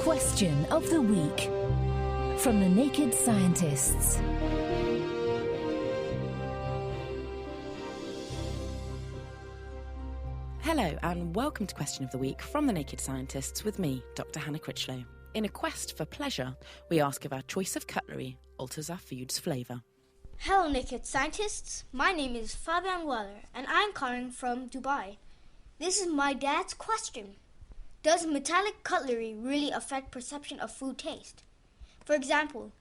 Question of the Week from the Naked Scientists. Hello and welcome to Question of the Week from the Naked Scientists with me, Dr. Hannah Critchlow. In a quest for pleasure, we ask if our choice of cutlery alters our food's flavour. Hello Naked Scientists, my name is Fabian Weller and I'm calling from Dubai. This is my dad's question. Does metallic cutlery really affect perception of food taste? For example,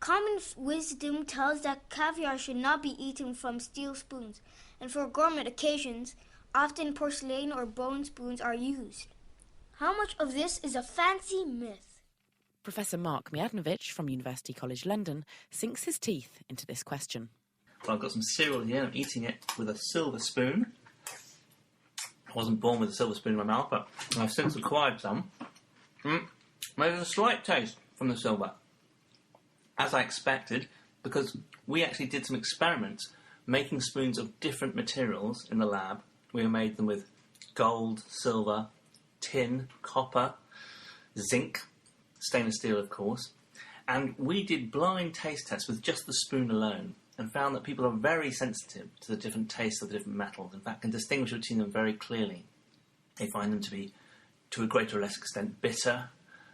common wisdom tells that caviar should not be eaten from steel spoons, and for gourmet occasions, often porcelain or bone spoons are used. How much of this is a fancy myth? Professor Mark Miadnovich from University College London sinks his teeth into this question. Well, I've got some cereal here. I'm eating it with a silver spoon. I wasn't born with a silver spoon in my mouth, but I've since acquired some. There's a slight taste from the silver, as I expected, because we actually did some experiments making spoons of different materials in the lab. We made them with gold, silver, tin, copper, zinc, stainless steel, of course. And we did blind taste tests with just the spoon alone and found that people are very sensitive to the different tastes of the different metals. In fact, can distinguish between them very clearly. They find them to be, to a greater or less extent, bitter,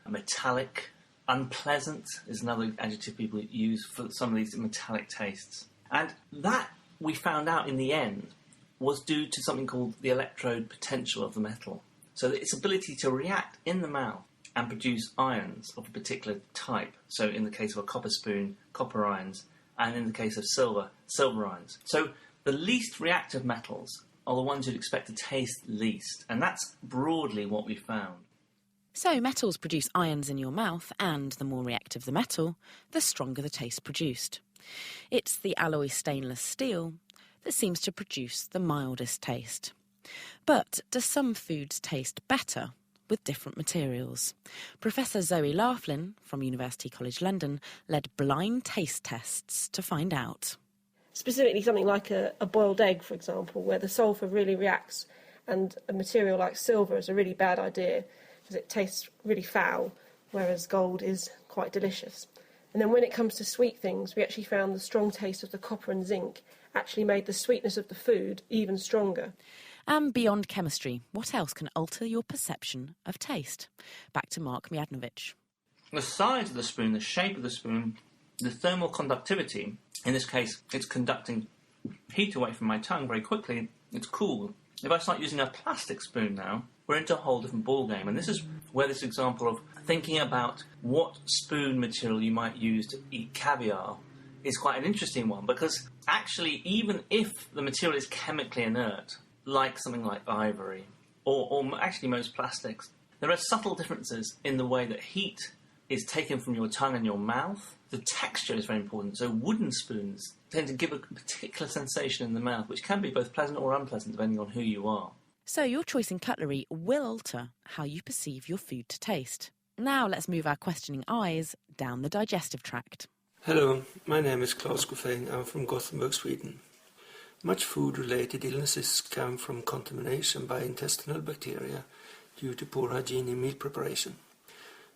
metallic, unpleasant is another adjective people use for some of these metallic tastes. And that, we found out in the end, was due to something called the electrode potential of the metal. So its ability to react in the mouth and produce ions of a particular type. So in the case of a copper spoon, copper ions, and in the case of silver, silver ions. So the least reactive metals are the ones you'd expect to taste least, and that's broadly what we found. So metals produce ions in your mouth, and the more reactive the metal, the stronger the taste produced. It's the alloy stainless steel that seems to produce the mildest taste. But do some foods taste better with different materials? Professor Zoe Laughlin from University College London led blind taste tests to find out. Specifically something like a boiled egg, for example, where the sulphur really reacts, and a material like silver is a really bad idea because it tastes really foul, whereas gold is quite delicious. And then when it comes to sweet things, we actually found the strong taste of the copper and zinc actually made the sweetness of the food even stronger. And beyond chemistry, what else can alter your perception of taste? Back to Mark Miadnovich. The size of the spoon, the shape of the spoon, the thermal conductivity, in this case, it's conducting heat away from my tongue very quickly, it's cool. If I start using a plastic spoon now, we're into a whole different ballgame. And this is where this example of thinking about what spoon material you might use to eat caviar is quite an interesting one, because actually, even if the material is chemically inert, like something like ivory, or actually most plastics, there are subtle differences in the way that heat is taken from your tongue and your mouth. The texture is very important. So wooden spoons tend to give a particular sensation in the mouth, which can be both pleasant or unpleasant depending on who you are. So your choice in cutlery will alter how you perceive your food to taste. Now let's move our questioning eyes down the digestive tract. Hello, my name is Klaus Goffeng. I'm from Gothenburg, Sweden. Much food-related illnesses come from contamination by intestinal bacteria due to poor hygiene in meal preparation.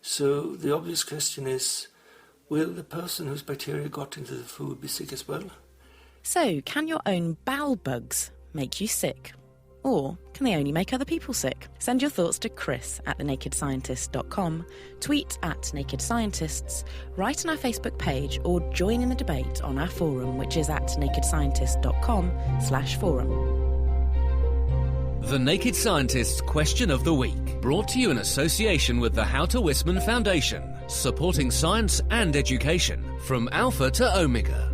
So the obvious question is, will the person whose bacteria got into the food be sick as well? So, can your own bowel bugs make you sick? Or can they only make other people sick? Send your thoughts to chris@thenakedscientist.com, tweet @nakedscientists, write on our Facebook page, or join in the debate on our forum, which is at nakedscientist.com/forum. The Naked Scientists Question of the Week, brought to you in association with the How to Wisman Foundation, supporting science and education from Alpha to Omega.